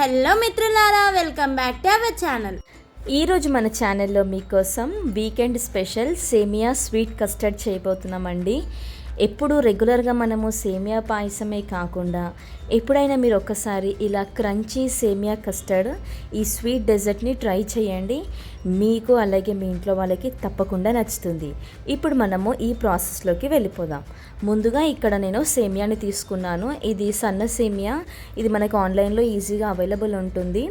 Hello మిత్రులారా, welcome back to our channel. ఈరోజు మన ఛానల్లో మీకోసం వీకెండ్ స్పెషల్ సేమియా స్వీట్ కస్టర్డ్ చేయబోతున్నామండి. ఎప్పుడు రెగ్యులర్గా మనము సేమియా పాయసమే కాకుండా ఎప్పుడైనా మీరు ఒక్కసారి ఇలా క్రంచీ సేమియా కస్టర్డ్ ఈ స్వీట్ డెజర్ట్ని ట్రై చేయండి. మీకు అలాగే మీ ఇంట్లో వాళ్ళకి తప్పకుండా నచ్చుతుంది. ఇప్పుడు మనము ఈ ప్రాసెస్లోకి వెళ్ళిపోదాం. ముందుగా ఇక్కడ నేను సేమియాని తీసుకున్నాను. ఇది సన్న సేమియా. ఇది మనకు ఆన్లైన్లో ఈజీగా అవైలబుల్ ఉంటుంది.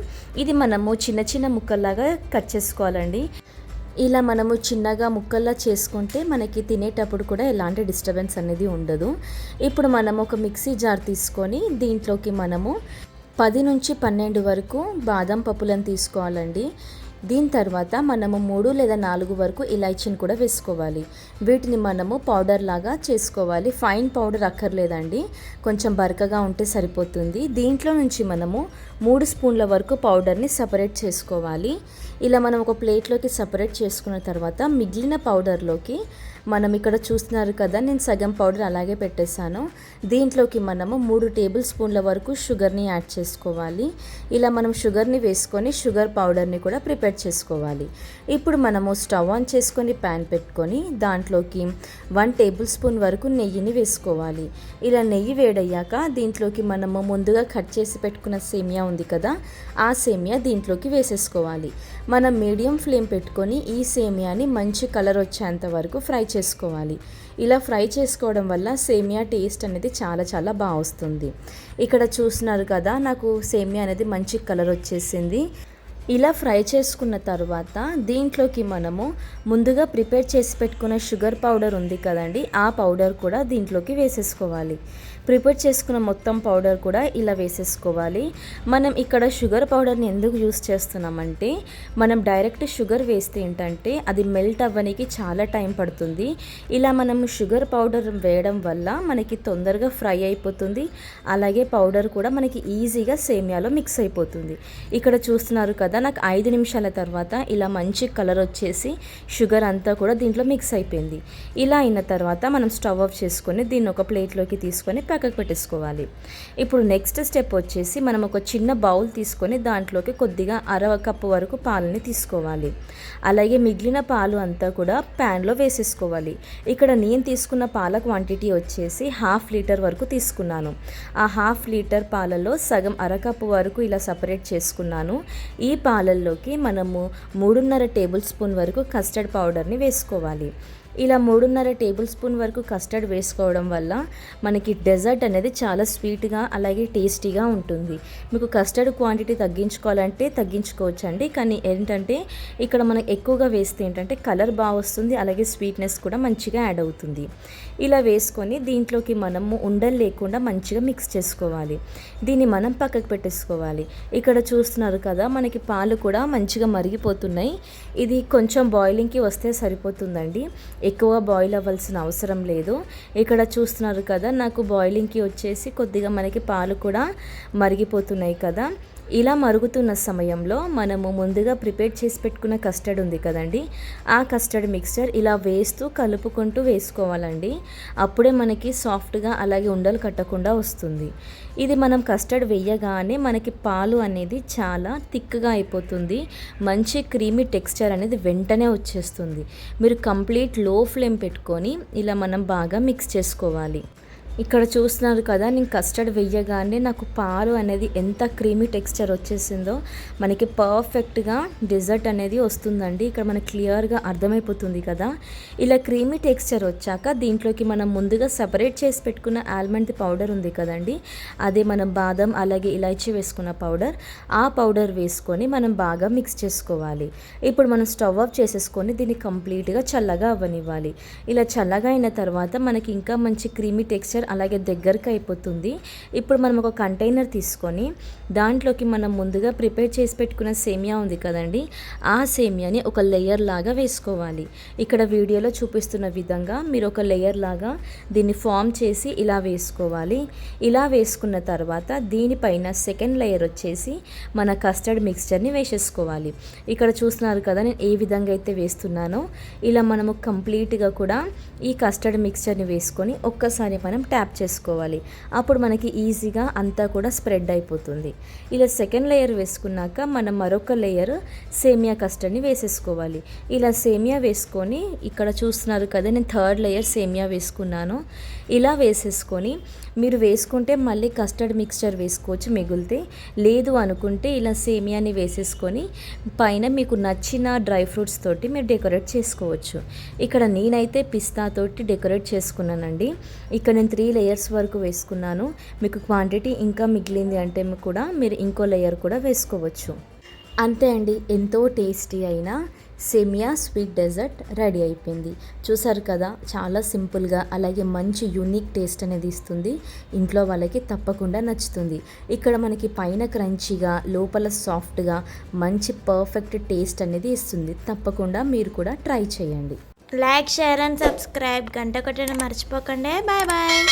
ఇది మనము చిన్న చిన్న ముక్కల్లాగా కట్ చేసుకోవాలండి. ఇలా మనము చిన్నగా ముక్కల్లా చేసుకుంటే మనకి తినేటప్పుడు కూడా ఎలాంటి డిస్టర్బెన్స్ అనేది ఉండదు. ఇప్పుడు మనము ఒక మిక్సీ జార్ తీసుకొని దీంట్లోకి మనము 10 నుంచి 12 వరకు బాదం పప్పులను తీసుకోవాలండి. దీని తర్వాత మనము 3 లేదా 4 వరకు ఇలాచీని కూడా వేసుకోవాలి. వీటిని మనము పౌడర్ లాగా చేసుకోవాలి. ఫైన్ పౌడర్ అక్కర్లేదండి, కొంచెం బరకగా ఉంటే సరిపోతుంది. దీంట్లో నుంచి మనము 3 స్పూన్ల వరకు పౌడర్ని సపరేట్ చేసుకోవాలి. ఇలా మనం ఒక ప్లేట్లోకి సపరేట్ చేసుకున్న తర్వాత మిగిలిన పౌడర్లోకి మనం ఇక్కడ చూస్తున్నారు కదా, నేను సగం పౌడర్ అలాగే పెట్టేశాను. దీంట్లోకి మనము 3 టేబుల్ స్పూన్ల వరకు షుగర్ని యాడ్ చేసుకోవాలి. ఇలా మనం షుగర్ని వేసుకొని షుగర్ పౌడర్ని కూడా ప్రిపేర్ చేసుకోవాలి. ఇప్పుడు మనము స్టవ్ ఆన్ చేసుకొని ప్యాన్ పెట్టుకొని దాంట్లోకి 1 టేబుల్ స్పూన్ వరకు నెయ్యిని వేసుకోవాలి. ఇలా నెయ్యి వేడయ్యాక దీంట్లోకి మనము ముందుగా కట్ చేసి పెట్టుకున్న సేమియా ఉంది కదా, ఆ సేమియా దీంట్లోకి వేసేసుకోవాలి. మనం మీడియం ఫ్లేమ్ పెట్టుకొని ఈ సేమియాని మంచి కలర్ వచ్చేంత వరకు ఫ్రై చేసుకోవాలి. ఇలా ఫ్రై చేసుకోవడం వల్ల సేమియా టేస్ట్ అనేది చాలా చాలా బాగా వస్తుంది. ఇక్కడ చూస్తున్నారు కదా, నాకు సేమియా అనేది మంచి కలర్ వచ్చేసింది. ఇలా ఫ్రై చేసుకున్న తర్వాత దీంట్లోకి మనము ముందుగా ప్రిపేర్ చేసి పెట్టుకున్న షుగర్ పౌడర్ ఉంది కదండి, ఆ పౌడర్ కూడా దీంట్లోకి వేసేసుకోవాలి. ప్రిపేర్ చేసుకున్న మొత్తం పౌడర్ కూడా ఇలా వేసేసుకోవాలి. మనం ఇక్కడ షుగర్ పౌడర్ని ఎందుకు యూస్ చేస్తున్నామంటే, మనం డైరెక్ట్ షుగర్ వేస్తే ఏంటంటే అది మెల్ట్ అవ్వడానికి చాలా టైం పడుతుంది. ఇలా మనం షుగర్ పౌడర్ వేయడం వల్ల మనకి తొందరగా ఫ్రై అయిపోతుంది. అలాగే పౌడర్ కూడా మనకి ఈజీగా సేమియాలో మిక్స్ అయిపోతుంది. ఇక్కడ చూస్తున్నారు కదా, నాకు 5 నిమిషాల తర్వాత ఇలా మంచి కలర్ వచ్చేసి షుగర్ అంతా కూడా దీంట్లో మిక్స్ అయిపోయింది. ఇలా అయిన తర్వాత మనం స్టవ్ ఆఫ్ చేసుకొని దీన్ని ఒక ప్లేట్లోకి తీసుకొని పక్కకు పెట్టేసుకోవాలి. ఇప్పుడు నెక్స్ట్ స్టెప్ వచ్చేసి మనం ఒక చిన్న బౌల్ తీసుకొని దాంట్లోకి కొద్దిగా 1/2 కప్పు వరకు పాలని తీసుకోవాలి. అలాగే మిగిలిన పాలు అంతా కూడా ప్యాన్లో వేసేసుకోవాలి. ఇక్కడ నేను తీసుకున్న పాల క్వాంటిటీ వచ్చేసి 1/2 లీటర్ వరకు తీసుకున్నాను. ఆ 1/2 లీటర్ పాలలో సగం 1/2 కప్పు వరకు ఇలా సపరేట్ చేసుకున్నాను. ఈ పాలల్లోకి మనము 3.5 టేబుల్ స్పూన్ వరకు కస్టర్డ్ పౌడర్ని వేసుకోవాలి. ఇలా 3.5 టేబుల్ స్పూన్ వరకు కస్టర్డ్ వేసుకోవడం వల్ల మనకి డెజర్ట్ అనేది చాలా స్వీట్గా అలాగే టేస్టీగా ఉంటుంది. మీకు కస్టర్డ్ క్వాంటిటీ తగ్గించుకోవాలంటే తగ్గించుకోవచ్చండి, కానీ ఏంటంటే ఇక్కడ మనం ఎక్కువగా వేస్తే ఏంటంటే కలర్ బాగా వస్తుంది, అలాగే స్వీట్నెస్ కూడా మంచిగా యాడ్ అవుతుంది. ఇలా వేసుకొని దీంట్లోకి మనము ఉండలు లేకుండా మంచిగా మిక్స్ చేసుకోవాలి. దీన్ని మనం పక్కకు పెట్టేసుకోవాలి. ఇక్కడ చూస్తున్నారు కదా, మనకి పాలు కూడా మంచిగా మరిగిపోతున్నాయి. ఇది కొంచెం బాయిలింగ్కి వస్తే సరిపోతుందండి, ఎక్కువ బాయిల్ అవ్వాల్సిన అవసరం లేదు. ఇక్కడ చూస్తున్నారు కదా, నాకు బాయిలింగ్కి వచ్చేసి కొద్దిగా మనకి పాలు కూడా మరిగిపోతున్నాయి కదా. ఇలా మరుగుతున్న సమయంలో మనము ముందుగా ప్రిపేర్ చేసి పెట్టుకున్న కస్టర్డ్ ఉంది కదండి, ఆ కస్టర్డ్ మిక్స్చర్ ఇలా వేస్తూ కలుపుకుంటూ వేసుకోవాలండి. అప్పుడే మనకి సాఫ్ట్గా అలాగే ఉండలు కట్టకుండా వస్తుంది. ఇది మనం కస్టర్డ్ వేయగానే మనకి పాలు అనేది చాలా థిక్గా అయిపోతుంది. మంచి క్రీమీ టెక్స్చర్ అనేది వెంటనే వచ్చేస్తుంది. మీరు కంప్లీట్ లో ఫ్లేమ్ పెట్టుకొని ఇలా మనం బాగా మిక్స్ చేసుకోవాలి. ఇక్కడ చూస్తున్నారు కదా, నేను కస్టర్డ్ వేయగానే నాకు పాలు అనేది ఎంత క్రీమీ టెక్స్చర్ వచ్చేసిందో, మనకి పర్ఫెక్ట్గా డెజర్ట్ అనేది వస్తుందండి. ఇక్కడ మనకు క్లియర్గా అర్థమైపోతుంది కదా. ఇలా క్రీమీ టెక్స్చర్ వచ్చాక దీంట్లోకి మనం ముందుగా సపరేట్ చేసి పెట్టుకున్న ఆల్మండ్ పౌడర్ ఉంది కదండి, అదే మనం బాదం అలాగే ఇలాచీ వేసుకున్న పౌడర్, ఆ పౌడర్ వేసుకొని మనం బాగా మిక్స్ చేసుకోవాలి. ఇప్పుడు మనం స్టవ్ ఆఫ్ చేసేసుకొని దీన్ని కంప్లీట్గా చల్లగా అవ్వనివ్వాలి. ఇలా చల్లగా అయిన తర్వాత మనకి ఇంకా మంచి క్రీమీ టెక్స్చర్ అలాగే దగ్గరకు అయిపోతుంది. ఇప్పుడు మనం ఒక కంటైనర్ తీసుకొని దాంట్లోకి మనం ముందుగా ప్రిపేర్ చేసి పెట్టుకున్న సేమియా ఉంది కదండి, ఆ సేమియాని ఒక లేయర్ లాగా వేసుకోవాలి. ఇక్కడ వీడియోలో చూపిస్తున్న విధంగా మీరు ఒక లేయర్ లాగా దీన్ని ఫామ్ చేసి ఇలా వేసుకోవాలి. ఇలా వేసుకున్న తర్వాత దీనిపైన సెకండ్ లేయర్ వచ్చేసి మన కస్టర్డ్ మిక్స్చర్ని వేసేసుకోవాలి. ఇక్కడ చూస్తున్నారు కదా, నేను ఏ విధంగా అయితే వేస్తున్నానో ఇలా మనము కంప్లీట్గా కూడా ఈ కస్టర్డ్ మిక్స్చర్ని వేసుకొని ఒక్కసారి మనం ట్యాప్ చేసుకోవాలి. అప్పుడు మనకి ఈజీగా అంతా కూడా స్ప్రెడ్ అయిపోతుంది. ఇలా సెకండ్ లేయర్ వేసుకున్నాక మనం మరొక లేయర్ సేమియా కస్టర్డ్ని వేసేసుకోవాలి. ఇలా సేమియా వేసుకొని ఇక్కడ చూస్తున్నారు కదా, నేను థర్డ్ లేయర్ సేమియా వేసుకున్నాను. ఇలా వేసేసుకొని మీరు వేసుకుంటే మళ్ళీ కస్టర్డ్ మిక్స్చర్ వేసుకోవచ్చు మిగిలితే, లేదు అనుకుంటే ఇలా సేమియాని వేసేసుకొని పైన మీకు నచ్చిన డ్రై ఫ్రూట్స్ తోటి మీరు డెకరేట్ చేసుకోవచ్చు. ఇక్కడ నేనైతే పిస్తా తోటి డెకరేట్ చేసుకున్నానండి. ఇక్కడ నేను 3 లేయర్స్ వరకు వేసుకున్నాను. మీకు క్వాంటిటీ ఇంకా మిగిలింది అంటే కూడా మీరు ఇంకో లేయర్ కూడా వేసుకోవచ్చు. అంతే అండి, ఎంతో టేస్టీ అయిన సేమియా స్వీట్ డెజర్ట్ రెడీ అయిపోయింది. చూసారు కదా, చాలా సింపుల్గా అలాగే మంచి యూనిక్ టేస్ట్ అనేది ఇస్తుంది. ఇంట్లో వాళ్ళకి తప్పకుండా నచ్చుతుంది. ఇక్కడ మనకి పైన క్రంచీగా లోపల సాఫ్ట్గా మంచి పర్ఫెక్ట్ టేస్ట్ అనేది ఇస్తుంది. తప్పకుండా మీరు కూడా ట్రై చేయండి. లైక్, షేర్ అండ్ సబ్స్క్రైబ్, గంట కొట్టడం మర్చిపోకండి. Bye bye.